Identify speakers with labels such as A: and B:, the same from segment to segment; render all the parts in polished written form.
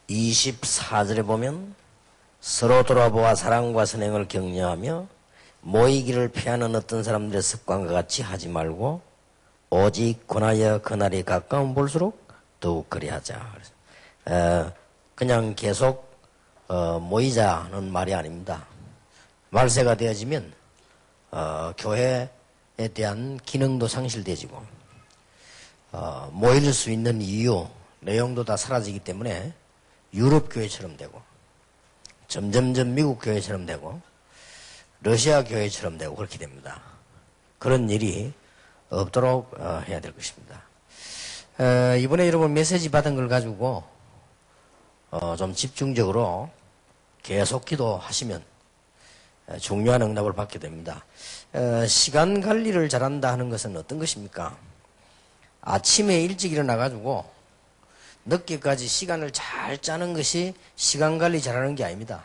A: 24절에 보면 서로 돌아보아 사랑과 선행을 격려하며 모이기를 피하는 어떤 사람들의 습관과 같이 하지 말고 오직 권하여 그날이 가까운 볼수록 더욱 그리하자. 그냥 계속 모이자는 말이 아닙니다. 말세가 되어지면 교회에 대한 기능도 상실되지고 모일 수 있는 이유, 내용도 다 사라지기 때문에 유럽 교회처럼 되고 점점점 미국 교회처럼 되고 러시아 교회처럼 되고 그렇게 됩니다. 그런 일이 없도록 해야 될 것입니다. 이번에 여러분 메시지 받은 걸 가지고 좀 집중적으로 계속 기도하시면 중요한 응답을 받게 됩니다. 시간 관리를 잘한다 하는 것은 어떤 것입니까? 아침에 일찍 일어나가지고 늦게까지 시간을 잘 짜는 것이 시간 관리 잘하는 게 아닙니다.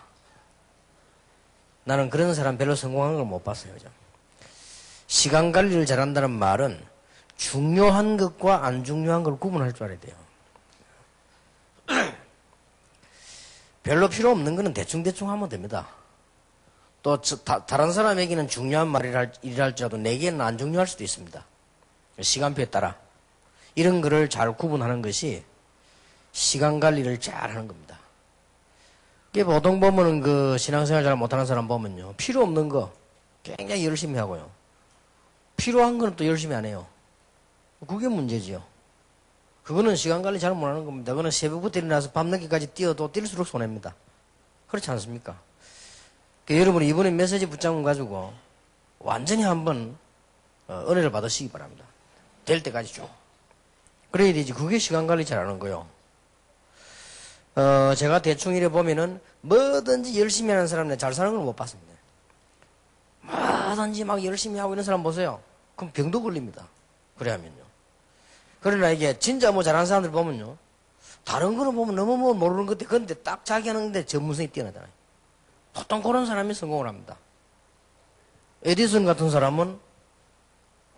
A: 나는 그런 사람 별로 성공하는 걸 못 봤어요. 그죠? 시간 관리를 잘한다는 말은 중요한 것과 안 중요한 걸 구분할 줄 알아야 돼요. 별로 필요 없는 거는 대충대충 하면 됩니다. 또 다른 사람에게는 중요한 말이랄지라도 내게는 안 중요할 수도 있습니다. 시간표에 따라 이런 거를 잘 구분하는 것이 시간 관리를 잘 하는 겁니다. 보통 보면은 그 신앙생활 잘 못하는 사람 보면요, 필요 없는 거 굉장히 열심히 하고요, 필요한 거는 또 열심히 안 해요. 그게 문제지요. 그거는 시간 관리 잘 못하는 겁니다. 그거는 새벽부터 일어나서 밤늦게까지 뛰어도 뛸수록 손해입니다. 그렇지 않습니까? 여러분이 이번에 메시지 붙잡은 가지고 완전히 한번 은혜를 받으시기 바랍니다. 될 때까지 쭉. 그래야 되지. 그게 시간 관리 잘하는 거요. 제가 대충 이래 보면은 뭐든지 열심히 하는 사람은 잘 사는 걸 못 봤습니다. 뭐든지 막 열심히 하고 이런 사람 보세요. 그럼 병도 걸립니다. 그래 하면요. 그러나 이게 진짜 뭐 잘하는 사람들 보면요, 다른 거는 보면 너무 뭐 모르는 것들, 근데 딱 자기 하는데 전문성이 뛰어나잖아요. 보통 그런 사람이 성공을 합니다. 에디슨 같은 사람은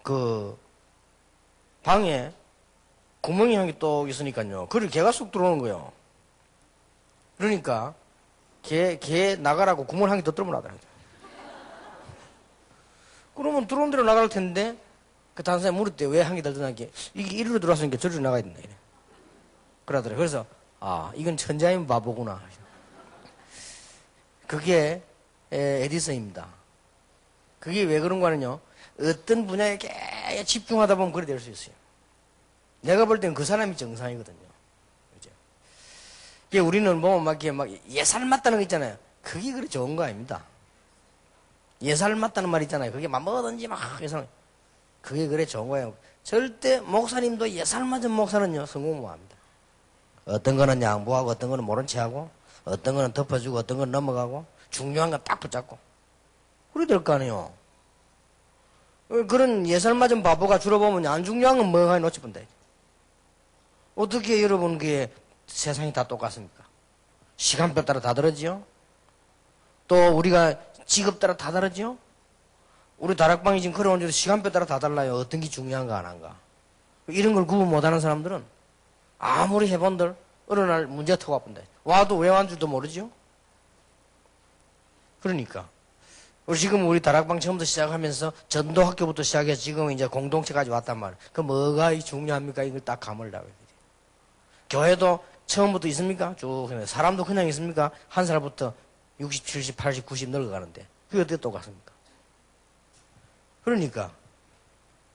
A: 그 방에 구멍이 한 개 또 있으니까요, 그걸 개가 쑥 들어오는 거예요. 그러니까 개 나가라고 구멍을 한 개 더 뚫어놔더라고요. 그러면 들어온 대로 나갈 텐데 그 다른 사람이 물을 때 왜 한 개 더 들어나게, 이게 이리로 들어왔으니까 저리로 나가야 된다 이래. 그러더라고요. 그래서 이건 천자인 바보구나. 그게 에디슨입니다. 그게 왜 그런 거는요, 어떤 분야에 계속 집중하다 보면 그래 될 수 있어요. 내가 볼 땐 그 사람이 정상이거든요. 그죠? 우리는 뭐 막 예살 맞다는 거 있잖아요. 그게 그래 좋은 거 아닙니다. 예살 맞다는 말 있잖아요. 그게 막 뭐든지 막 예살, 그게 그래 좋은 거예요. 절대 목사님도 예살 맞은 목사는요 성공 못 합니다. 어떤 거는 양보하고, 어떤 거는 모른 체하고, 어떤 거는 덮어주고, 어떤 거는 넘어가고, 중요한 건 딱 붙잡고 그래야 될 거 아니에요. 그런 예살 맞은 바보가 주로 보면 안 중요한 건 뭐가 놓쳐본다. 어떻게 여러분 그게 세상이 다 똑같습니까? 시간표 따라 다 다르지요? 또 우리가 직업 따라 다 다르지요? 우리 다락방이 지금 걸어온 지도 시간표 따라 다 달라요. 어떤 게 중요한가 안 한가. 이런 걸 구분 못하는 사람들은 아무리 해본들 어느 날 문제가 터고 아픈다. 와도 왜 왔는 줄도 모르지요? 그러니까 지금 우리 다락방 처음부터 시작하면서 전도학교부터 시작해서 지금 이제 공동체까지 왔단 말이에요. 그 뭐가 중요합니까? 이걸 딱 감을 잡아야 돼요. 교회도 처음부터 있습니까? 쭉 사람도 그냥 있습니까? 한 살부터 60, 70, 80, 90 늙어가는데 그게 어떻게 똑같습니까? 그러니까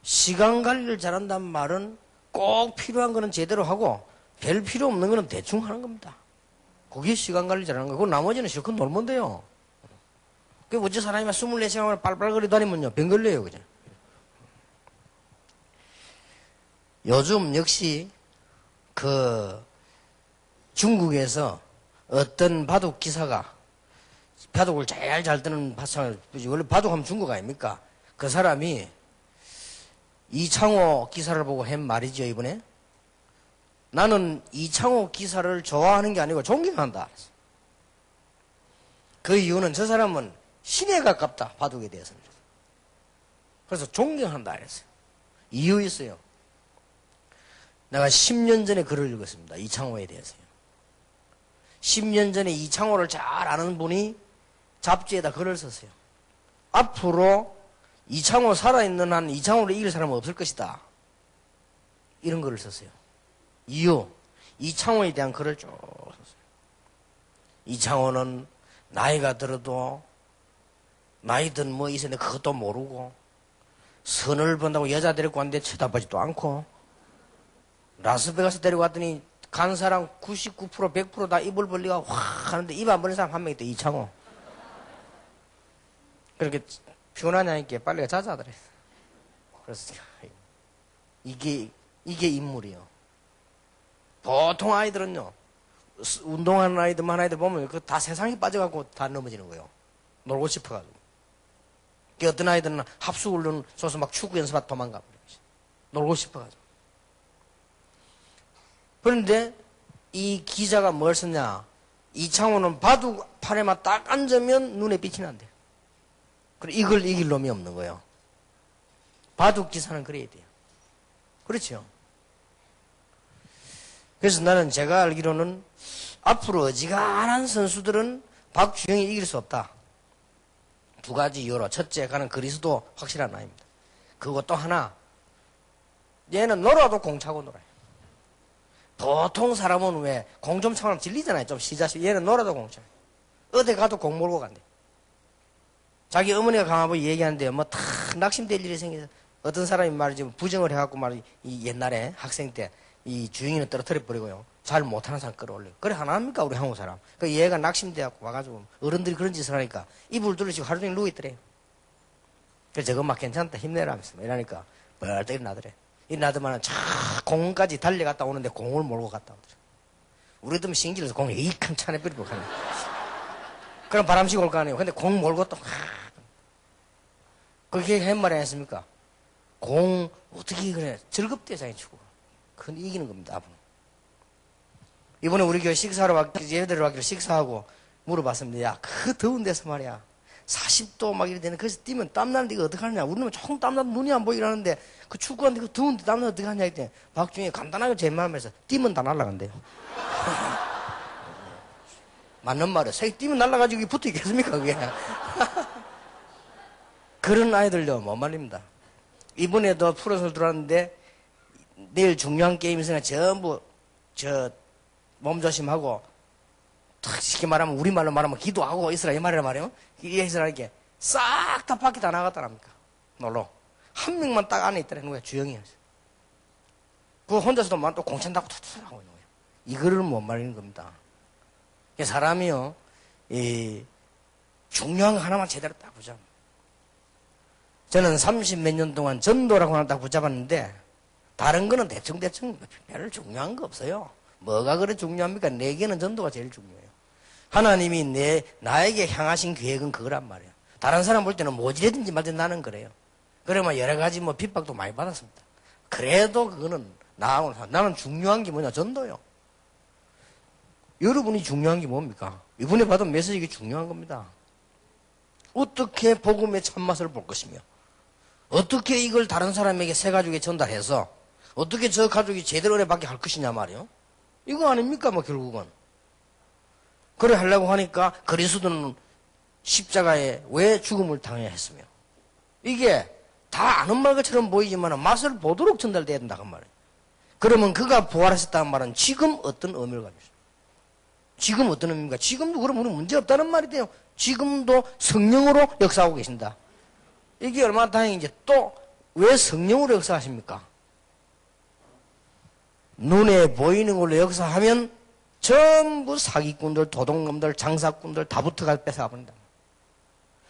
A: 시간 관리를 잘한다는 말은 꼭 필요한 거는 제대로 하고 별 필요 없는 거는 대충 하는 겁니다. 그게 시간 관리 잘하는 거고, 나머지는 실컷 놀면 돼요. 그 어째 사람이 24시간을 빨빨거리 다니면요 병 걸려요. 그죠? 요즘 역시 그 중국에서 어떤 바둑 기사가, 바둑을 잘 뜨는 바둑, 원래 바둑하면 중국 아닙니까? 그 사람이 이창호 기사를 보고 한 말이죠. 이번에 나는 이창호 기사를 좋아하는 게 아니고 존경한다. 그 이유는 저 사람은 신에 가깝다, 바둑에 대해서는. 그래서 존경한다 그랬어요. 이유 있어요. 내가 10년 전에 글을 읽었습니다. 이창호에 대해서요. 10년 전에 이창호를 잘 아는 분이 잡지에다 글을 썼어요. 앞으로 이창호 살아있는 한 이창호를 이길 사람은 없을 것이다. 이런 글을 썼어요. 이유, 이창호에 대한 글을 쭉 썼어요. 이창호는 나이가 들어도 나이든 뭐 있었는데 그것도 모르고 선을 본다고 여자 데리고 왔는데 쳐다보지도 않고 라스베가스 데리고 왔더니 간 사람 99% 100%다 입을 벌리가 확 하는데 입 안 벌린 사람 한 명 있다. 이창호. 그렇게 피곤하냐니까 빨리 자자 하더래. 그래서 이게 인물이요. 보통 아이들은요, 운동하는 아이들만 아이들 보면 그 다 세상에 빠져갖고 다 넘어지는 거예요. 놀고 싶어가지고. 어떤 아이들은 합숙훈련 쏘서 막 축구 연습하다 도망가 버려요. 놀고 싶어가지고. 그런데 이 기자가 뭘 썼냐? 이창호는 바둑 판에만 딱 앉으면 눈에 빛이 난대. 그래 이걸 이길 놈이 없는 거예요. 바둑 기사는 그래야 돼요. 그렇죠? 그래서 나는 제가 알기로는 앞으로 어지간한 선수들은 박주영이 이길 수 없다. 두 가지 이유로. 첫째, 가는 그리스도 확실한 아입니다. 그리고 또 하나, 얘는 놀아도 공 차고 놀아요. 보통 사람은 왜 공 좀 차면 질리잖아요. 좀 시자식. 얘는 놀아도 공 차요. 어디 가도 공 몰고 간대. 자기 어머니가 가만보고 얘기하는데 뭐 다 낙심될 일이 생겨서 어떤 사람이 말이지 부정을 해갖고 말이 이 옛날에 학생 때 이 주영이는 떨어뜨려 버리고요. 잘 못하는 사람 끌어올려요. 그래 하나 합니까 우리 한국 사람. 그 얘가 낙심돼갖고 와가지고 어른들이 그런 짓을 하니까 이불 둘러치고 하루 종일 누워있더래요. 그래서 저거 막 괜찮다 힘내라 하면서 이러니까 벌떡 일어나더래. 일어나더만은 차 공원까지 달려갔다 오는데 공을 몰고 갔다 오더래. 우리도 신길에서 공을 이큰 차내 뿌리고 가네. 그럼 바람씩 올 거 아니에요. 근데 공 몰고 또 그렇게 햄말이 아니었습니까? 공 어떻게 그래 즐겁대 자기 축구가. 큰 이기는 겁니다. 앞으로. 이번에 우리 교회 식사하러 예배드리러 왔길래 식사하고 물어봤습니다. 야, 그 더운 데서 말이야 40도 막 이래 되는 거기서 뛰면 땀나는데 이거 어떡하느냐. 우리는 조금 땀나도 눈이 안 보이라는데 그 축구하는데 그 더운데 땀나면 어떡하냐 했더니 박중에 간단하게 제 마음에서 뛰면 다 날아간대요. 맞는 말이에요. 새끼 뛰면 날아가지고 붙어 있겠습니까 그게. 그런 아이들도 못 말립니다. 이번에도 프로선수 들어왔는데 내일 중요한 게임이 있으니까 전부 몸조심하고 쉽게 말하면 우리말로 말하면 기도하고 있으라 이 말이란 말이에요. 이게 있으라니까 싹 다 밖에 다 나갔다랍니까. 놀러 한 명만 딱 안에 있더라는 거야. 주영이. 그 혼자서도 또 공찬다고 툭툭 하고 있는 거예요. 이거를 못 말리는 겁니다. 사람이요 중요한 거 하나만 제대로 딱 붙잡아. 저는 30몇 년 동안 전도라고 하나 딱 붙잡았는데 다른 거는 대충 별로 중요한 거 없어요. 뭐가 그래 중요합니까? 내게는 전도가 제일 중요해요. 하나님이 나에게 향하신 계획은 그거란 말이에요. 다른 사람 볼 때는 뭐지라든지 말든 나는 그래요. 그러면 여러 가지 뭐 핍박도 많이 받았습니다. 그래도 그거는 나는 중요한 게 뭐냐? 전도요. 여러분이 중요한 게 뭡니까? 이번에 받은 메시지가 중요한 겁니다. 어떻게 복음의 참맛을 볼 것이며 어떻게 이걸 다른 사람에게 새 가족에 전달해서 어떻게 저 가족이 제대로 은혜 받게 할 것이냐 말이요. 이거 아닙니까 뭐 결국은. 그래 하려고 하니까 그리스도는 십자가에 왜 죽음을 당해야 했으며 이게 다 아는 말 것처럼 보이지만 맛을 보도록 전달돼야 된다고 말이에요. 그러면 그가 부활하셨다는 말은 지금 어떤 의미를 가지고 있습니까? 지금 어떤 의미입니까? 지금도 그럼 우리 문제 없다는 말이 돼요. 지금도 성령으로 역사하고 계신다. 이게 얼마나 다행인지. 또 왜 성령으로 역사하십니까? 눈에 보이는 걸로 역사하면 전부 사기꾼들, 도둑놈들, 장사꾼들 다 붙어가 뺏어가 버린다.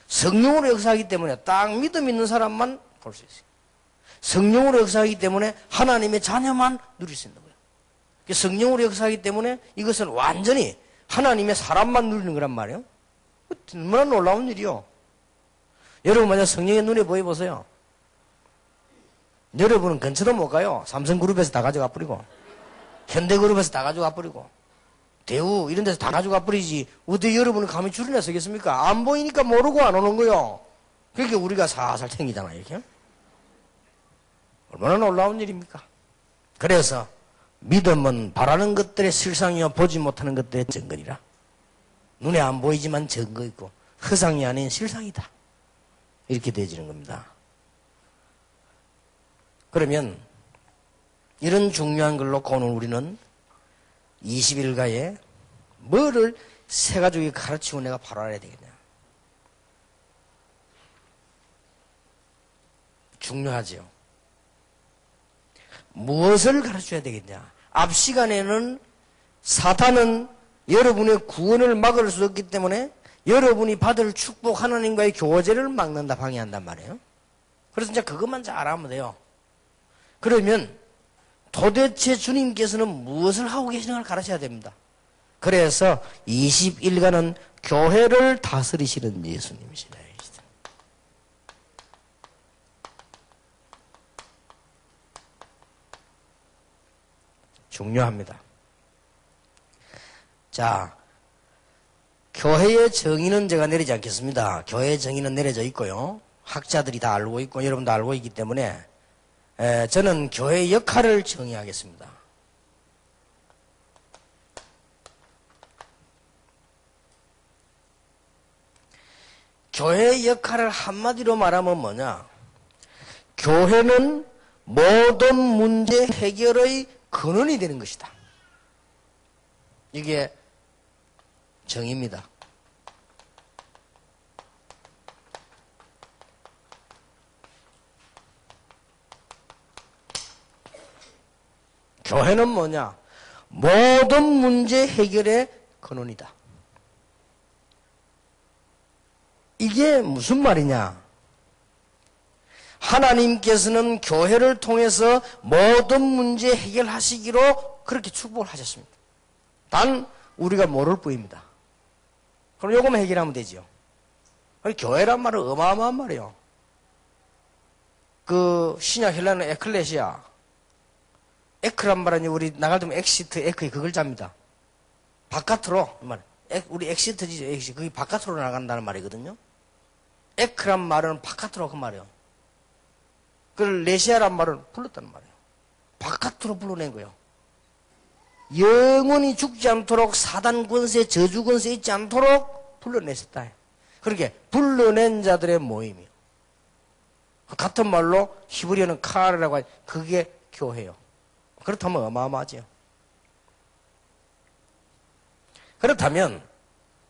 A: 성령으로 역사하기 때문에 딱 믿음 있는 사람만 볼 수 있어요. 성령으로 역사하기 때문에 하나님의 자녀만 누릴 수 있는 거예요. 성령으로 역사하기 때문에 이것은 완전히 하나님의 사람만 누리는 거란 말이에요. 얼마나 놀라운 일이요. 여러분 만약 성령의 눈에 보여보세요. 여러분은 근처도 못 가요. 삼성그룹에서 다 가져가 버리고 현대그룹에서 다 가져가 버리고 대우 이런 데서 다 가져가 버리지 어디 여러분은 감히 줄이나 서겠습니까? 안 보이니까 모르고 안 오는 거요. 그렇게 우리가 살살 챙기잖아요. 이렇게. 얼마나 놀라운 일입니까? 그래서 믿음은 바라는 것들의 실상이요 보지 못하는 것들의 증거니라. 눈에 안 보이지만 증거이고 허상이 아닌 실상이다. 이렇게 되어지는 겁니다. 그러면 이런 중요한 걸 놓고 오늘 우리는 20일가에 뭐를 세 가족이 가르치고 내가 바로 알아야 되겠냐. 중요하죠. 무엇을 가르쳐야 되겠냐. 앞 시간에는 사탄은 여러분의 구원을 막을 수 없기 때문에 여러분이 받을 축복 하나님과의 교제를 막는다, 방해한단 말이에요. 그래서 이제 그것만 잘 알아면 돼요. 그러면 도대체 주님께서는 무엇을 하고 계시는 걸 가르쳐야 됩니다. 그래서 20일간은 교회를 다스리시는 예수님이시다. 중요합니다. 자, 교회의 정의는 제가 내리지 않겠습니다. 교회의 정의는 내려져 있고요. 학자들이 다 알고 있고 여러분도 알고 있기 때문에 저는 교회의 역할을 정의하겠습니다. 교회의 역할을 한마디로 말하면 뭐냐? 교회는 모든 문제 해결의 근원이 되는 것이다. 이게 정의입니다. 교회는 뭐냐? 모든 문제 해결의 근원이다. 이게 무슨 말이냐? 하나님께서는 교회를 통해서 모든 문제 해결하시기로 그렇게 축복을 하셨습니다. 단 우리가 모를 뿐입니다. 그럼 요거만 해결하면 되죠. 교회란 말은 어마어마한 말이에요. 그 신약 헬라는 에클레시아, 에크란 말은 우리 나갈 때면 엑시트, 에크의 그 글자입니다. 바깥으로 말, 우리 엑시트지죠. 엑시트. 그게 바깥으로 나간다는 말이거든요. 에크란 말은 바깥으로 그 말이에요. 그걸 레시아란 말은 불렀다는 말이에요. 바깥으로 불러낸 거예요. 영원히 죽지 않도록 사단 권세, 저주 권세 있지 않도록 불러냈었다. 그렇게 불러낸 자들의 모임이요. 같은 말로 히브리어는 카르라고 하죠. 그게 교회요. 그렇다면 어마어마하죠. 그렇다면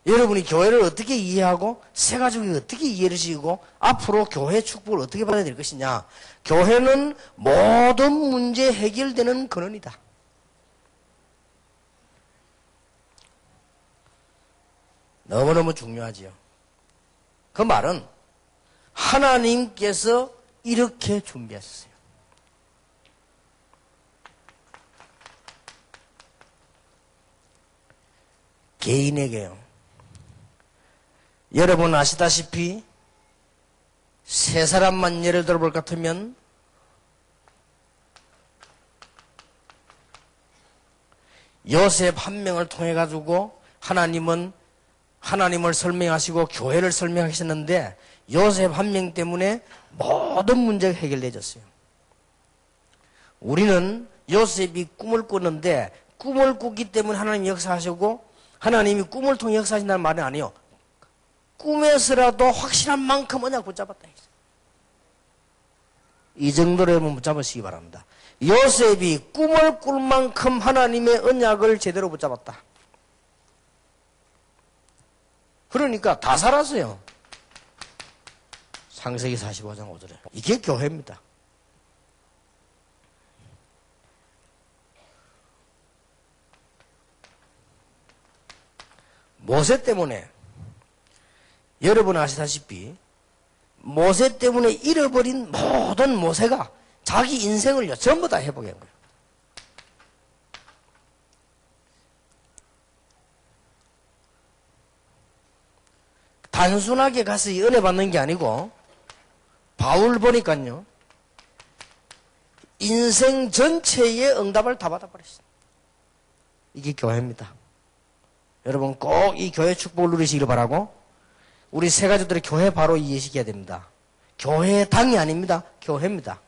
A: 여러분이 교회를 어떻게 이해하고 새 가족이 어떻게 이해를 시키고 앞으로 교회 축복을 어떻게 받아야 될 것이냐. 교회는 모든 문제 해결되는 근원이다. 너무너무 중요하지요. 그 말은 하나님께서 이렇게 준비하셨어요. 개인에게요. 여러분 아시다시피 세 사람만 예를 들어볼 것 같으면 요셉 한 명을 통해 가지고 하나님을 설명하시고 교회를 설명하셨는데 요셉 한 명 때문에 모든 문제가 해결되었어요. 우리는 요셉이 꿈을 꿨는데 꿈을 꿨기 때문에 하나님이 역사하시고 하나님이 꿈을 통해 역사하신다는 말은 아니에요. 꿈에서라도 확실한 만큼 언약 붙잡았다. 이 정도로 여러분 붙잡으시기 바랍니다. 요셉이 꿈을 꿀 만큼 하나님의 언약을 제대로 붙잡았다. 그러니까 다 살았어요. 창세기 45장 5절에. 이게 교회입니다. 모세 때문에 여러분 아시다시피 모세 때문에 잃어버린 모든 모세가 자기 인생을요 전부 다 회복한 거예요. 단순하게 가서 은혜 받는 게 아니고 바울 보니까요 인생 전체의 응답을 다 받아버렸어요. 이게 교회입니다. 여러분 꼭 이 교회 축복을 누리시기를 바라고 우리 세 가족들의 교회 바로 이해시켜야 됩니다. 교회당이 아닙니다. 교회입니다.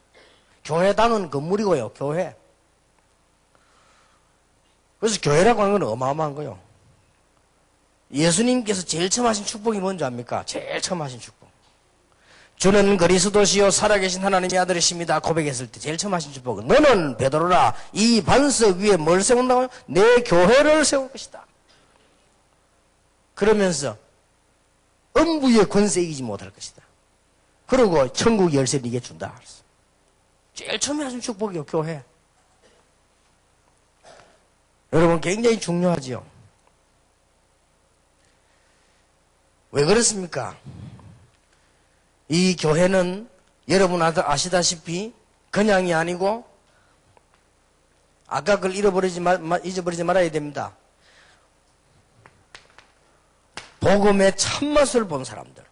A: 교회당은 건물이고요. 교회. 그래서 교회라고 하는 건 어마어마한 거예요. 예수님께서 제일 처음 하신 축복이 뭔지 압니까? 제일 처음 하신 축복. 주는 그리스도시요 살아계신 하나님의 아들이십니다. 고백했을 때 제일 처음 하신 축복은 너는 베드로라 이 반석 위에 뭘 세운다고요? 내 교회를 세울 것이다. 그러면서 음부의 권세 이기지 못할 것이다. 그리고 천국 열쇠를 네게 준다. 제일 처음에 하신 축복이요, 교회. 여러분 굉장히 중요하지요. 왜 그렇습니까? 이 교회는 여러분 아시다시피 그냥이 아니고 아까 그걸 잊어버리지 말아야 됩니다. 복음의 참맛을 본 사람들.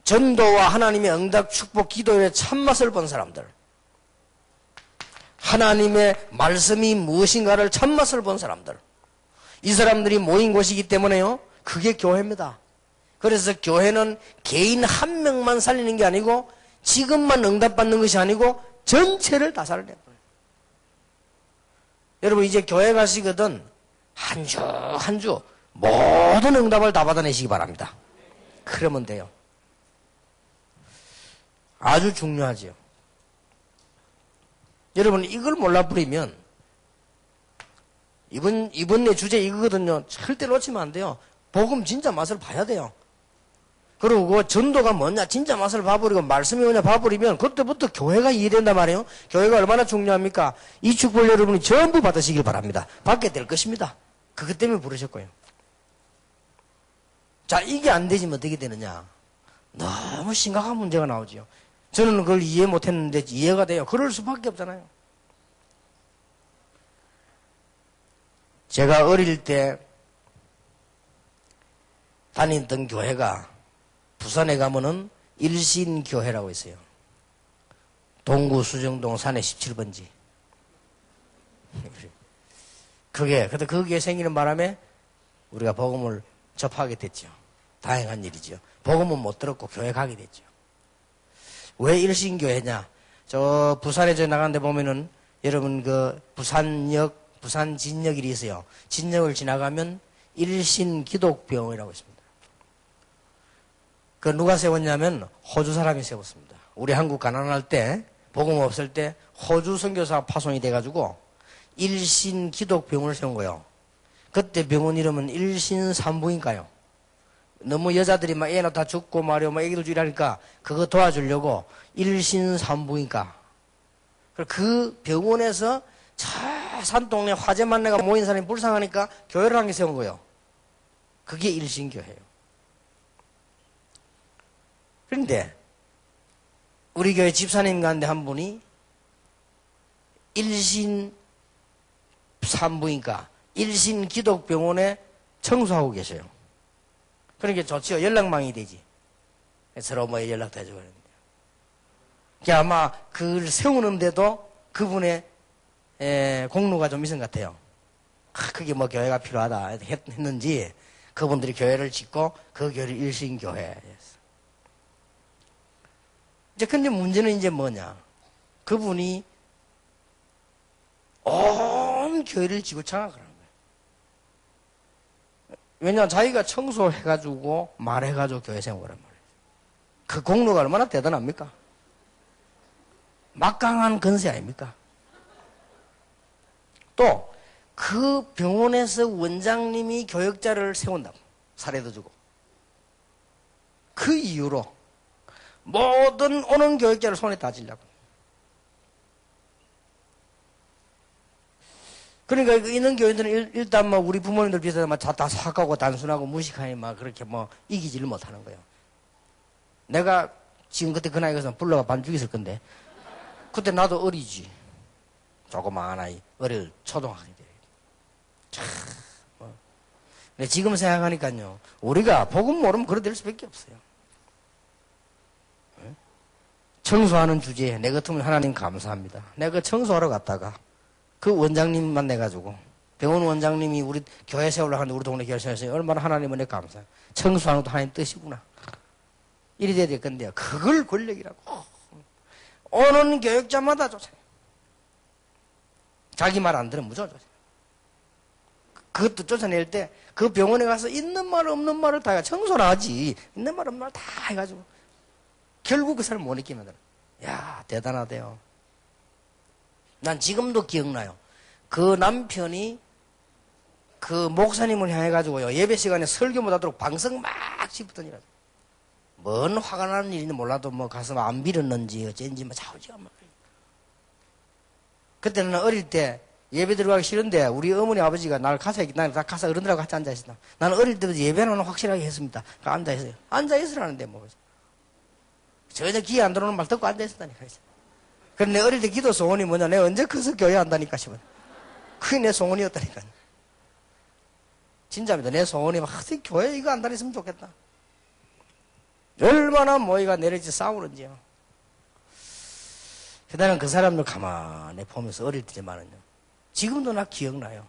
A: 전도와 하나님의 응답, 축복, 기도의 참맛을 본 사람들. 하나님의 말씀이 무엇인가를 참맛을 본 사람들. 이 사람들이 모인 곳이기 때문에요. 그게 교회입니다. 그래서 교회는 개인 한 명만 살리는 게 아니고 지금만 응답받는 것이 아니고 전체를 다 살려내요. 여러분 이제 교회 가시거든 한 주 한 주 모든 응답을 다 받아내시기 바랍니다. 그러면 돼요. 아주 중요하지요. 여러분 이걸 몰라버리면 이번 내 주제 이거거든요. 절대 놓치면 안 돼요. 복음 진짜 맛을 봐야 돼요. 그리고 전도가 뭐냐 진짜 맛을 봐버리고 말씀이 뭐냐 봐버리면 그때부터 교회가 이해된단 말이에요. 교회가 얼마나 중요합니까? 이 축복을 여러분이 전부 받으시길 바랍니다. 받게 될 것입니다. 그것 때문에 부르셨고요. 자, 이게 안 되지면 어떻게 되느냐. 너무 심각한 문제가 나오죠. 저는 그걸 이해 못했는데 이해가 돼요. 그럴 수밖에 없잖아요. 제가 어릴 때 다니던 교회가 부산에 가면은 일신교회라고 있어요. 동구 수정동 산에 17번지. 근데 그게 생기는 바람에 우리가 복음을 접하게 됐죠. 다행한 일이죠. 복음은 못 들었고 교회 가게 됐죠. 왜 일신교회냐? 저 부산에 저 나가는데 보면은 여러분 그 부산역, 부산 진역이 있어요. 진역을 지나가면 일신기독병이라고 있습니다. 그 누가 세웠냐면 호주 사람이 세웠습니다. 우리 한국 가난할 때 복음 없을 때 호주 선교사 파송이 돼가지고 일신기독병원을 세운 거예요. 그때 병원 이름은 일신산부인과요. 너무 여자들이 막 애나 다 죽고 말이요, 막 애기들 죽이라니까 그거 도와주려고 일신산부인과. 그 병원에서 저 산동네 화재만내가 모인 사람이 불쌍하니까 교회를 한 개 세운 거예요. 그게 일신교회예요. 그런데 우리 교회 집사님 가운데 한 분이 일신산부인과 일신기독병원에 청소하고 계셔요. 그러니까 좋지요. 연락망이 되지. 서로 뭐 연락도 해주고 그러는데. 아마 그걸 세우는데도 그분의 공로가 좀 있은 것 같아요. 그게 뭐 교회가 필요하다 했는지 그분들이 교회를 짓고 그 교회를 일신교회였어. 이제 근데 문제는 이제 뭐냐. 그분이 온 교회를 지고 장악을 하는 거예요. 왜냐하면 자기가 청소해가지고 말해가지고 교회 생활을 말이에요. 그 공로가 얼마나 대단합니까? 막강한 건세 아닙니까? 또 그 병원에서 원장님이 교역자를 세운다고 사례도 주고 그 이유로 모든 오는 교역자를 손에 다지려고. 그러니까 있는 교인들은 일단 뭐 우리 부모님들 비슷하게 다 사악하고 단순하고 무식하니 막 그렇게 뭐 이기지를 못하는 거예요. 내가 지금 그때 그 나이 가서 불러가 반죽 있을 건데 그때 나도 어리지. 조그마한 아이 어릴 초등학생이 돼. 참. 근데 지금 생각하니까요. 우리가 복음 모르면 그래 될 수밖에 없어요. 청소하는 주제에 내 같으면 하나님 감사합니다. 내가 그 청소하러 갔다가 그 원장님 만나가지고 병원 원장님이 우리 교회 세우려고 하는데 우리 동네 교회 세우려고 얼마나 하나님은 내 감사해요. 청소하는 것도 하나님 뜻이구나. 이리 돼야 될 건데요. 그걸 권력이라고. 오는 교육자마다 쫓아요. 자기 말 안 들으면 무조건 쫓아내요. 그것도 쫓아낼 때 그 병원에 가서 있는 말 없는 말을 다 청소를 하지. 있는 말 없는 말 다 해가지고 결국 그 사람 못 느끼게 만들어. 야, 대단하대요. 난 지금도 기억나요. 그 남편이 그 목사님을 향해가지고요, 예배 시간에 설교 못하도록 방석 막 짚더니라. 뭔 화가 나는 일인지 몰라도 뭐 가서 안 빌었는지 어쩐지 뭐 자우지가 막. 그때는 어릴 때 예배 들어가기 싫은데 우리 어머니 아버지가 날 가서 어른들하고 같이 앉아있었다. 나는 어릴 때부터 예배는 확실하게 했습니다. 그러니까 앉아있어요. 앉아있으라는데 뭐. 전혀 귀에 안 들어오는 말 듣고 앉아있었다니까. 그런데 내 어릴 때 기도 소원이 뭐냐. 내가 언제 커서 교회 한다니까 싶어. 그게 내 소원이었다니까. 진짜입니다. 내 소원이 막 교회 이거 안 다녔으면 좋겠다. 얼마나 모이가 내려지 싸우는지요. 그다음에 그 사람들 가만히 보면서 어릴 때만은요. 지금도 나 기억나요.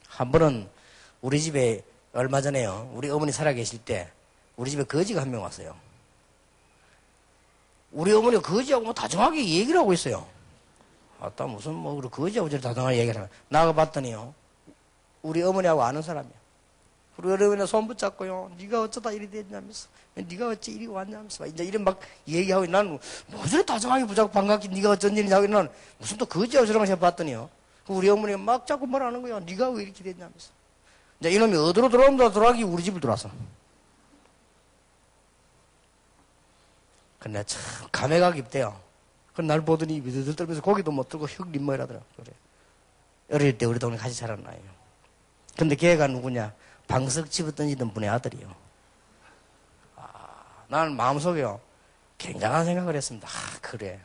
A: 한 번은 우리 집에 얼마 전에요. 우리 어머니 살아계실 때 우리 집에 거지가 한 명 왔어요. 우리 어머니가 거지하고 뭐 다정하게 얘기를 하고 있어요. 아따 무슨 뭐 거지하고 저렇게 다정하게 얘기를 하나. 나가봤더니요. 우리 어머니하고 아는 사람이야. 우리 어머니가 손 붙잡고요. 네가 어쩌다 이리 됐냐면서. 네가 어째 이리 왔냐면서. 이제 이런 막 얘기하고 나는 뭐 저래 다정하게 붙잡고 반갑게 네가 어쩐 일이냐 하고 나는 무슨 또 거지하고 저런 거 해봤더니요. 우리 어머니가 막 자꾸 말하는 거야. 네가 왜 이렇게 됐냐면서. 이제 이놈이 어디로 들어온다 들어가기 우리 집을 들어왔어. 근데 참 감회가 깊대요. 그 날 보더니 미들들 떨면서 고기도 못 들고 흙 림머이라더라. 그래. 어릴 때 우리 동네 같이 자란 아이요. 근데 걔가 누구냐? 방석 집어 던지던 분의 아들이요. 나는 마음속에요. 굉장한 생각을 했습니다. 그래.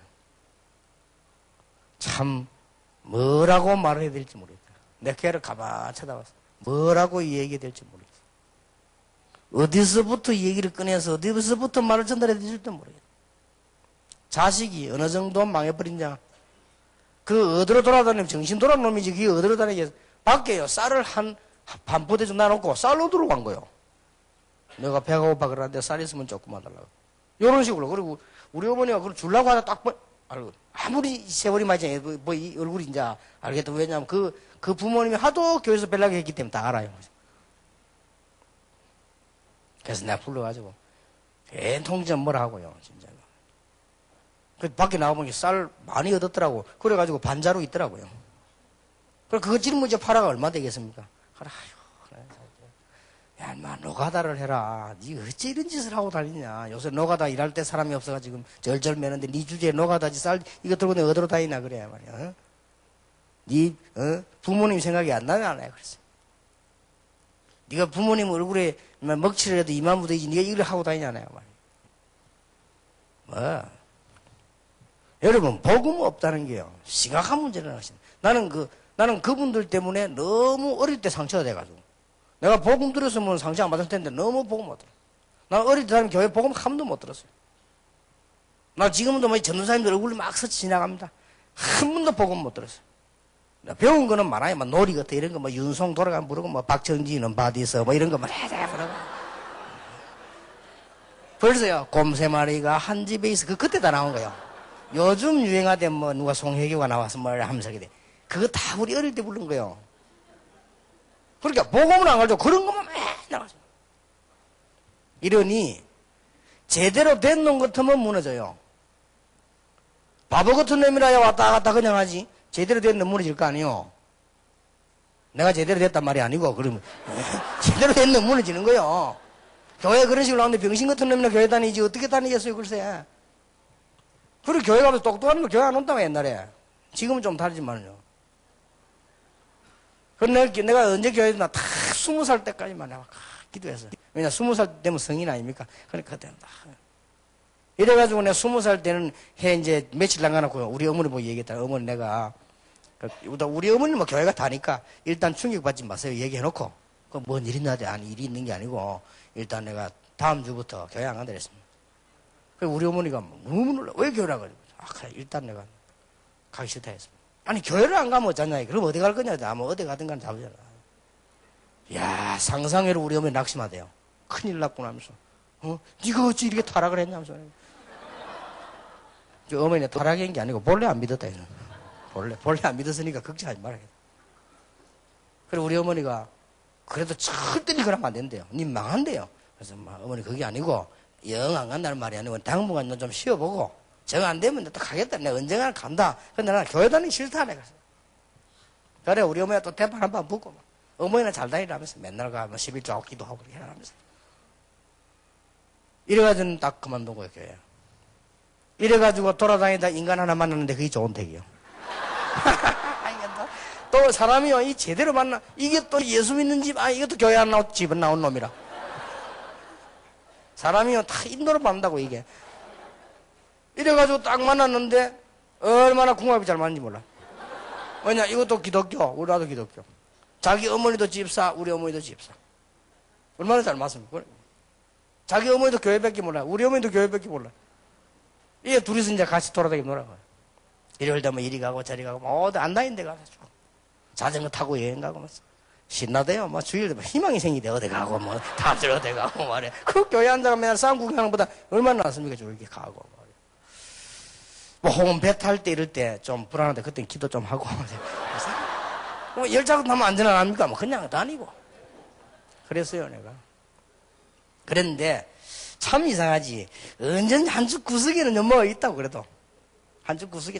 A: 참 뭐라고 말을 해야 될지 모르겠다. 내 걔를 가만히 쳐다봤어. 뭐라고 얘기해야 될지 모르겠어. 어디서부터 얘기를 꺼내서 어디서부터 말을 전달해야 될지도 모르겠어. 자식이 어느 정도 망해버린냐. 그 어디로 돌아다니면 정신 돌아온 놈이지. 그게 어디로 다니겠어. 밖에요. 쌀을 반 포대 좀 놔놓고 쌀로 들어간 거요. 내가 배가 고파 그러는데 쌀 있으면 조금만 달라고. 이런 식으로. 그리고 우리 어머니가 그걸 주려고 하다 딱 알고. 아무리 세월이 맞지 뭐 이 얼굴이 이제 알겠다. 왜냐면 그 부모님이 하도 교회에서 벨라게 했기 때문에 다 알아요. 그래서 내가 불러가지고 통전 뭐라 하고요. 진짜. 그 밖에 나와보니 쌀 많이 얻었더라고. 그래가지고 반자루 있더라고요. 그래 그거 짊어져 팔아가 얼마 되겠습니까? 그래 야, 인마 노가다를 해라. 니 어째 이런 짓을 하고 다니냐. 요새 노가다 일할 때 사람이 없어가 지금 절절 매는데 니 주제에 노가다지 쌀 이거 들고 내가 어디로 다니나 그래 말이야. 어? 니 부모님 생각이 안 나냐 그랬어. 니가 부모님 얼굴에 먹칠을 해도 이만 묻어야지 니가 이걸 하고 다니냐 말이야. 뭐 여러분 복음 없다는 게요 심각한 문제를 하시네. 나는 그분들 때문에 너무 어릴 때 상처가 돼가지고 내가 복음 들었으면 상처 안 받을 텐데 너무 복음 못 들어. 난 어릴 때 사람 교회 복음 한 번도 못 들었어요. 나 지금도 뭐 전도사님들 얼굴이 막 스치 지나갑니다. 한 번도 복음 못 들었어요. 배운 거는 많아요. 막 놀이 같은 이런 거, 뭐 윤송 돌아가면 부르고, 뭐 박정지는 바디서, 뭐 이런 거 막 해야 부르고. 벌써요, 곰 3마리가 한 집에 있어. 그때 다 나온 거예요. 요즘 유행하던 뭐 누가 송혜교가 나와서 뭘 하면서 그래. 그거 다 우리 어릴 때 부른 거예요. 그러니까 복음을 안 가지고 그런 것만 맨날 가지고. 이러니 제대로 된 놈 같으면 무너져요. 바보 같은 놈이라야 왔다 갔다 그냥 하지. 제대로 된 놈 무너질 거 아니에요. 내가 제대로 됐단 말이 아니고 그러면 제대로 된 놈 무너지는 거예요. 교회 그런 식으로 나오는데 병신 같은 놈이나 교회 다니지 어떻게 다니겠어요 글쎄. 그리고 교회 가면 똑똑한 거 교회 안 온다고 옛날에. 지금은 좀 다르지만요. 그런데 내가 언제 교회에 나 다 20살 때까지만 내가 기도했어요. 왜냐 20살 되면 성인 아닙니까? 그러니까 그때는 다. 이래가지고 내가 20살 때는 해 이제 며칠 남겨놓고 우리 어머니 보고 얘기했다. 어머니 내가 우리 어머니는 뭐 교회가 다니까 일단 충격받지 마세요. 얘기해놓고 그 뭔 일 있나 돼. 아니 일이 있는 게 아니고 일단 내가 다음 주부터 교회 안 간다 그랬습니다. 그래서 우리 어머니가 너무 놀라. 왜 교회를 안 가지? 그래 일단 내가 가기 싫다 했습니다. 아니 교회를 안 가면 어쩌냐. 그럼 어디 갈 거냐. 아마 어디 가든 간에 잡으잖아. 야 상상해로 우리 어머니 낙심하대요. 큰일 났구나 하면서. 네가 어찌 이렇게 타락을 했냐면서. 저 어머니는 타락한 게 아니고 본래 안 믿었다, 얘는. 본래 안 믿었으니까 걱정하지 말아야겠다. 그리고 우리 어머니가 그래도 절대 니 그러면 안 된대요. 니 망한대요. 그래서 어머니 그게 아니고 영 안 간다는 말이 아니고 당분간 너 좀 쉬어보고 정 안 되면 또 가겠다. 내가 언젠가 간다. 근데 나는 교회 다니기 싫다. 내가. 그래 우리 어머니가 또 대판 한 번 붙고 어머니는 잘 다니라면서 맨날 가면 11조 기도하고 그렇게 하라면서. 이래가지고는 딱 그만둔 거예요, 교회. 이래가지고 돌아다니다 인간 하나 만났는데 그게 좋은 택이요. 또 사람이요, 이 제대로 만나, 이게 또 예수 믿는 집, 이것도 교회 안 나온 집은 나온 놈이라. 사람이요, 다 인도를 받는다고, 이게. 이래가지고 딱 만났는데, 얼마나 궁합이 잘 맞는지 몰라. 왜냐, 이것도 기독교, 우리 나도 기독교. 자기 어머니도 집사, 우리 어머니도 집사. 얼마나 잘 맞습니까? 자기 어머니도 교회밖에 몰라. 우리 어머니도 교회밖에 몰라. 이게 둘이서 이제 같이 돌아다니고 놀아가요. 일요일 되면 이리 가고 저리 가고, 어디 안 다닌 데 가서 쭉. 자전거 타고 여행 가고, 신나대요. 주일 되면 희망이 생기대. 어디 가고, 다들 어디 가고 말이야. 그 교회 앉아가 맨날 싸움 구경하는 것보다 얼마나 낫습니까? 저렇게 가고 말이야. 호흡 배 탈 때 이럴 때 좀 불안한데, 그땐 기도 좀 하고. 열차도 타면 안전 안 합니까? 그냥 다니고. 그랬어요, 내가. 그랬는데, 참 이상하지. 언제든지 한쪽 구석에는 뭐가 있다고 그래도. 한쪽 구석에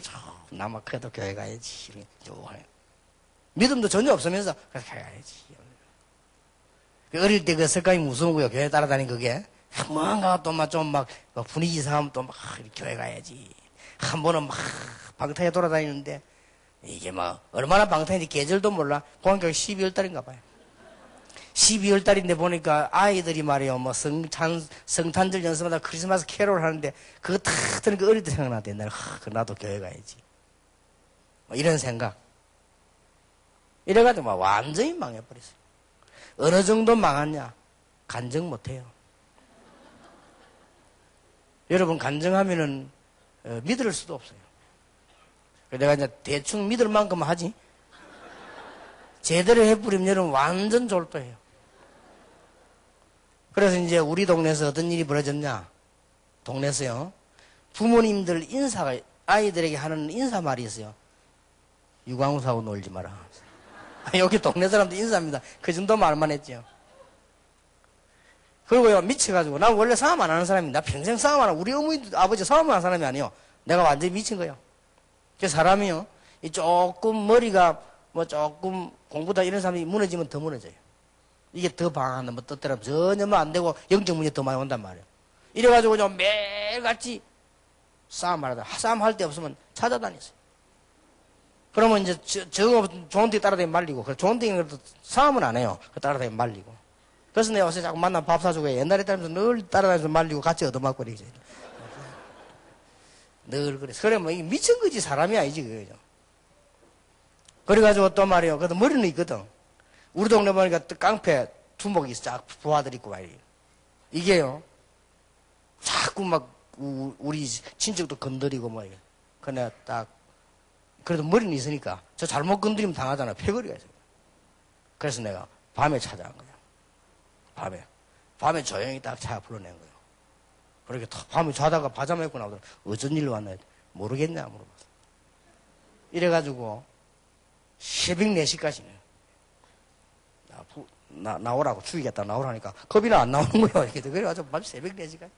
A: 남아 그래도 교회 가야지. 이렇게 믿음도 전혀 없으면서 그래 가야지. 어릴 때 그 석가이 무서운 거요. 교회 따라다닌 그게. 뭔가 또 좀 분위기 이상하면 또 이렇게 교회 가야지. 한 번은 방탕에 돌아다니는데 이게 얼마나 방탕인지 계절도 몰라. 공교육 12월 달인가 봐요. 12월 달인데 보니까 아이들이 말이요, 성탄절 연습하다 크리스마스 캐롤 하는데, 그거 탁 들으니까 어릴 때 생각나대. 나도 교회 가야지. 이런 생각. 이래가지고 완전히 망해버렸어요. 어느 정도 망하냐? 간증 못해요. 여러분, 간증하면은, 믿을 수도 없어요. 내가 이제 대충 믿을 만큼 하지. 제대로 해버리면 여러분 완전 졸도해요. 그래서 이제 우리 동네에서 어떤 일이 벌어졌냐? 동네에서요. 부모님들 아이들에게 하는 인사말이 있어요. 유광우사하고 놀지 마라. 여기 동네 사람들 인사합니다. 그 정도 말만 했죠. 그리고요, 미쳐가지고, 난 원래 싸움 안 하는 사람입니다. 평생 싸움 안 하고, 우리 어머니, 아버지 싸움 안 하는 사람이 아니에요. 내가 완전히 미친 거예요. 그 사람이요, 조금 머리가 조금 공부다 이런 사람이 무너지면 더 무너져요. 이게 더 방황한다, 뜻대로 전혀 안 되고 영적 문제 더 많이 온단 말이에요. 이래가지고 좀 매일같이 싸움하다. 싸움할 데 없으면 찾아다녔어요. 그러면 이제 좋은 데 따라다니면 말리고, 좋은 데는 그래도 싸움은 안 해요. 따라다니면 말리고. 그래서 내가 요새 자꾸 만나면 밥 사주고 옛날에 따라면서 늘 따라다니면서 말리고 같이 얻어맞고 이러죠. 늘 그래. 그래, 이게 미친 거지, 사람이 아니지, 그거죠. 그래가지고 또 말이요. 그래도 머리는 있거든. 우리 동네 보니까 또 깡패 두목이 쫙 부하들 있고 말이에요. 이게요. 자꾸 우리 친척도 건드리고 뭐, 그래, 그래도 머리는 있으니까 저 잘못 건드리면 당하잖아. 패거리가 있어요. 그래서 내가 밤에 찾아간 거예요. 밤에 조용히 딱 차 불러낸 거예요. 그렇게 밤에 자다가 바자마 입고 나오더라. 어쩐 일로 왔나? 모르겠냐? 물어봤어. 이래가지고 새벽 4시까지는 나오라고 죽이겠다 나오라니까 겁이나 안 나오는 거예요. 이렇게 그래가지고 밤 새벽 4시까지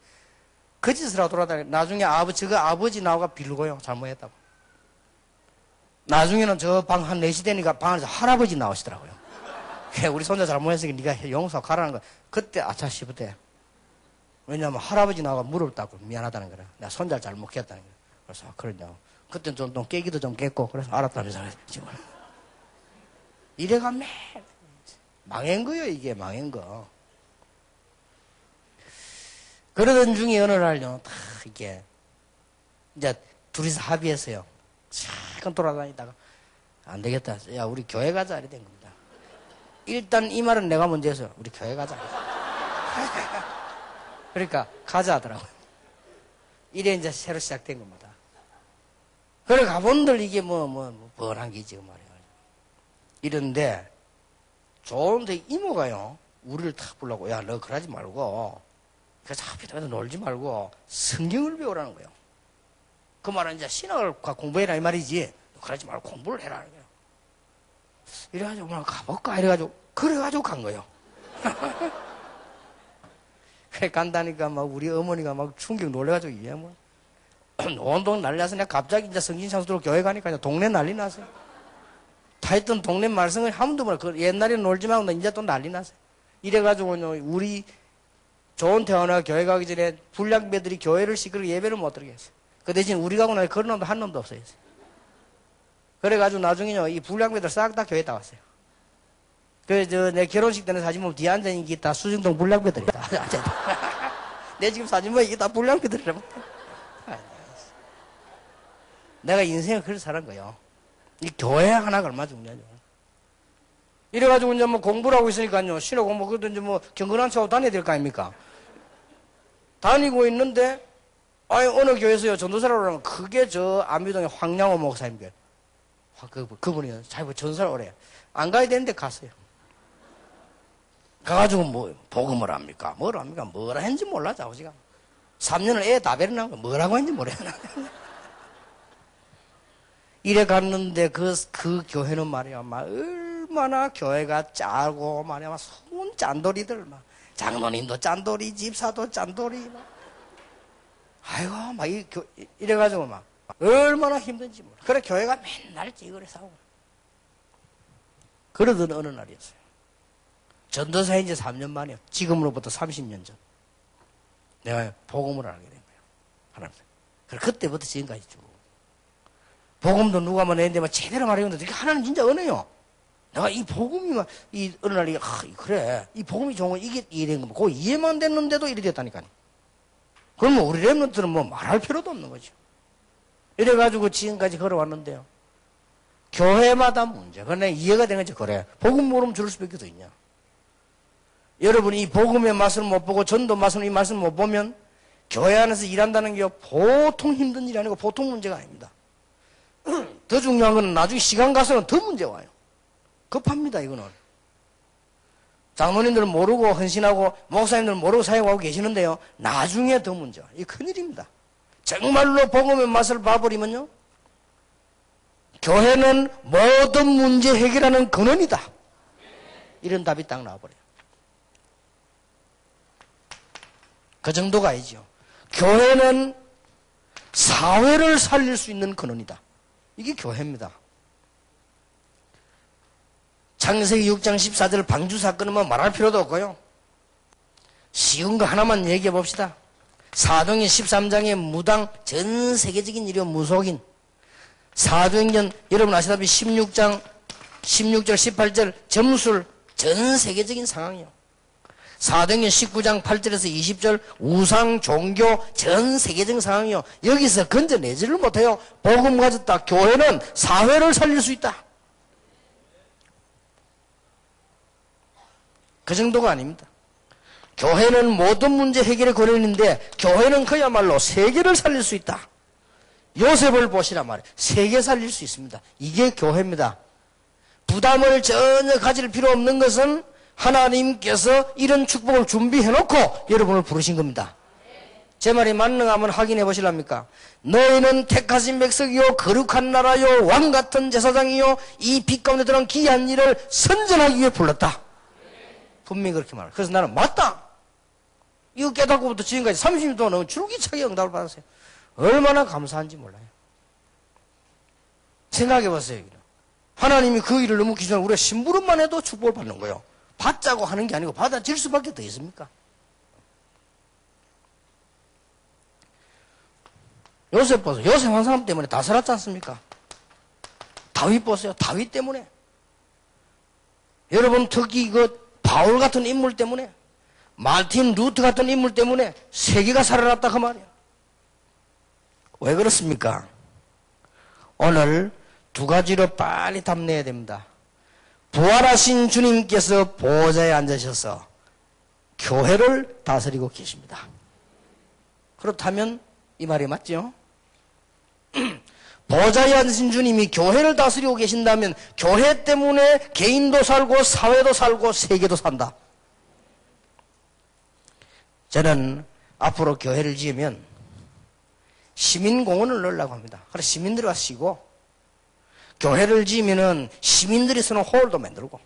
A: 그 짓을 하고 돌아다니. 나중에 아버지 나오가 빌고요. 잘못했다고. 나중에는 저 방 한 4시 되니까 방 안에서 할아버지 나오시더라고요. 우리 손자 잘못했으니까 네가 용서하고 가라는 거야. 그때 아차 싶었대. 왜냐면 할아버지 나오가 무릎 닦고 미안하다는 거라. 내가 손자를 잘못했다는 거야. 그래서 그러냐고. 그때 좀 깨기도 좀 깼고 그래서 알았다면서 지금. 이래가 망한 거요. 이게 망한 거. 그러던 중에 어느 날요. 다 이게 이제 둘이서 합의했어요. 잠깐 돌아다니다가 안 되겠다. 야 우리 교회 가자 이래 된 겁니다. 일단 이 말은 내가 먼저 해서 우리 교회 가자. 그러니까 가자 하더라고요. 이래 이제 새로 시작된 겁니다. 그래 가본들 이게 뻔한 게지 말이야. 이런데 좋은데 이모가요 우리를 탁 불러고 야 너 그러지 말고 그래서 하필 놀지 말고 성경을 배우라는 거예요. 그 말은 이제 신학을 공부해라 이 말이지. 그러지 말고 공부를 해라. 이래가지고 막 가볼까 이래가지고 그래가지고 간 거예요. 그래 간다니까 막 우리 어머니가 막 충격 놀래가지고 이게 뭐 온동 난리 나서 내가 갑자기 이제 성신창수로 교회 가니까 동네 난리 났어요. 다 했던 동네 말썽을 한 번도 그 옛날에 놀지 말고 이제 또 난리 났어요. 이래가지고 우리 좋은 태어나 교회 가기 전에 불량배들이 교회를 시끄럽게 예배를 못 들게 했어요. 그 대신 우리 가고 나서 그런 놈도 한 놈도 없어요. 그래가지고 나중에요 이 불량배들 싹 다 교회 다 왔어요. 그래서 내 결혼식 때는 사진 보면 뒤에 앉아있는 게 다 수정동 불량배들이다. 내 지금 사진 보면 이게 다 불량배들이라. 내가 인생을 그렇게 살은 거예요. 이 교회 하나가 얼마나 중요하죠. 이래가지고 이제 뭐 공부를 하고 있으니까요. 신호 공부 그러든지 뭐 경건한 척하고 다녀야 될 거 아닙니까? 다니고 있는데 아니 어느 교회에서요 전도사라고 하면 그게 저 안미동의 황량호 목사님 교회. 그분이 자기 전도사를 오래 안 가야 되는데 갔어요. 가가지고 뭐 복음을 합니까? 뭘 합니까? 뭐라 했는지 몰라 자우지가 3년을 애 다 베려놓은 거 뭐라고 했는지 모르겠나. 이래 갔는데 그 교회는 말이야 막 얼마나 교회가 짜고 말이야 막 소문 짠돌이들 막 장로님도 짠돌이 집사도 짠돌이 막 아이고 막 이래가지고 막 얼마나 힘든지 몰라. 그래 교회가 맨날 찌그레 싸우고 그러던 어느 날이었어요. 전도사에 이제 3년 만이요. 지금으로부터 30년 전 내가 복음을 알게 된 거예요. 하나님께서. 그래 그때부터 지금까지 쭉 복음도 누가 뭐 내는데 막 제대로 말해줬는데 하나님 진짜 은혜요. 내가 이 복음이 막 이 어느 날이 그래 이 복음이 좋은 건 이게 이런 거 그 이해만 됐는데도 이래 됐다니까요. 그러면 우리 랩런트는 뭐 말할 필요도 없는 거죠. 이래가지고 지금까지 걸어왔는데요. 교회마다 문제. 그런데 이해가 되는 거지 그래. 복음 모르면 줄을 수밖에 더 있냐. 여러분이 이 복음의 맛을 못 보고 전도 맛을 이 맛을 못 보면 교회 안에서 일한다는 게 보통 힘든 일이 아니고 보통 문제가 아닙니다. 더 중요한 건 나중에 시간 가서는 더 문제 와요. 급합니다 이거는. 장로님들은 모르고 헌신하고 목사님들은 모르고 사역하고 계시는데요. 나중에 더 문제 와요. 이 큰일입니다. 정말로 복음의 맛을 봐버리면요. 교회는 모든 문제 해결하는 근원이다. 이런 답이 딱 나와버려요. 그 정도가 아니죠. 교회는 사회를 살릴 수 있는 근원이다. 이게 교회입니다. 창세기 6장 14절 방주 사건은 뭐 말할 필요도 없고요. 쉬운 거 하나만 얘기해 봅시다. 사도행전 13장의 무당 전 세계적인 일이요 무속인. 사도행전 여러분 아시다시피 16장 16절 18절 점술 전 세계적인 상황이요. 사도행전 19장 8절에서 20절 우상 종교 전 세계적인 상황이요. 여기서 건져내지를 못해요. 복음 가졌다. 교회는 사회를 살릴 수 있다. 그 정도가 아닙니다. 교회는 모든 문제 해결의 권한인데 교회는 그야말로 세계를 살릴 수 있다. 요셉을 보시란 말이에요. 세계 살릴 수 있습니다. 이게 교회입니다. 부담을 전혀 가질 필요 없는 것은 하나님께서 이런 축복을 준비해놓고 여러분을 부르신 겁니다. 제 말이 맞는가 한번 확인해 보실랍니까? 너희는 택하신 백성이요 거룩한 나라요 왕같은 제사장이요 이 빛 가운데 들어간 귀한 일을 선전하기 위해 불렀다. 분명히 그렇게 말해요. 그래서 나는 맞다. 이거 깨닫고부터 지금까지 30년 동안 줄기차게 응답을 받았어요. 얼마나 감사한지 몰라요. 생각해 보세요. 하나님이 그 일을 너무 기존에 우리가 심부름만 해도 축복을 받는 거예요. 받자고 하는 게 아니고 받아질 수밖에 더 있습니까? 요셉 보세요. 요셉 한 사람 때문에 다 살았지 않습니까? 다윗 보세요. 다윗 때문에. 여러분 특히 바울 같은 인물 때문에 마틴 루트 같은 인물 때문에 세계가 살아났다 그 말이야. 왜 그렇습니까? 오늘 두 가지로 빨리 답내야 됩니다. 부활하신 주님께서 보좌에 앉으셔서 교회를 다스리고 계십니다. 그렇다면 이 말이 맞죠? 보좌에 앉으신 주님이 교회를 다스리고 계신다면 교회 때문에 개인도 살고 사회도 살고 세계도 산다. 저는 앞으로 교회를 지으면 시민공원을 넣으려고 합니다. 그래서 시민들이 와서 쉬고, 교회를 지으면은 시민들이 쓰는 홀도 만들고,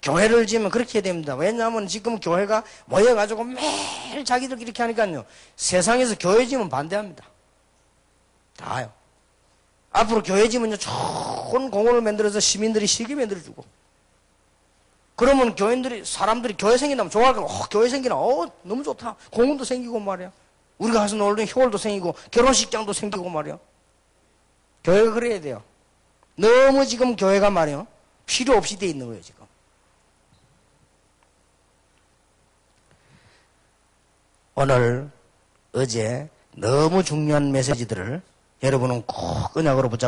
A: 교회를 지으면 그렇게 해야 됩니다. 왜냐하면 지금 교회가 모여가지고 매일 자기들끼리 이렇게 하니까요. 세상에서 교회 지으면 반대합니다. 다요. 앞으로 교회 지으면요, 좋은 공원을 만들어서 시민들이 쉬게 만들어주고, 그러면 사람들이 교회 생긴다면 좋아할 거고, 교회 생기나, 너무 좋다. 공원도 생기고 말이야. 우리가 가서 놀던 홀도 생기고, 결혼식장도 생기고 말이야. 교회가 그래야 돼요. 너무 지금 교회가 말이야. 필요 없이 돼 있는 거예요, 지금. 오늘, 어제 너무 중요한 메시지들을 여러분은 꼭 언약으로 붙잡고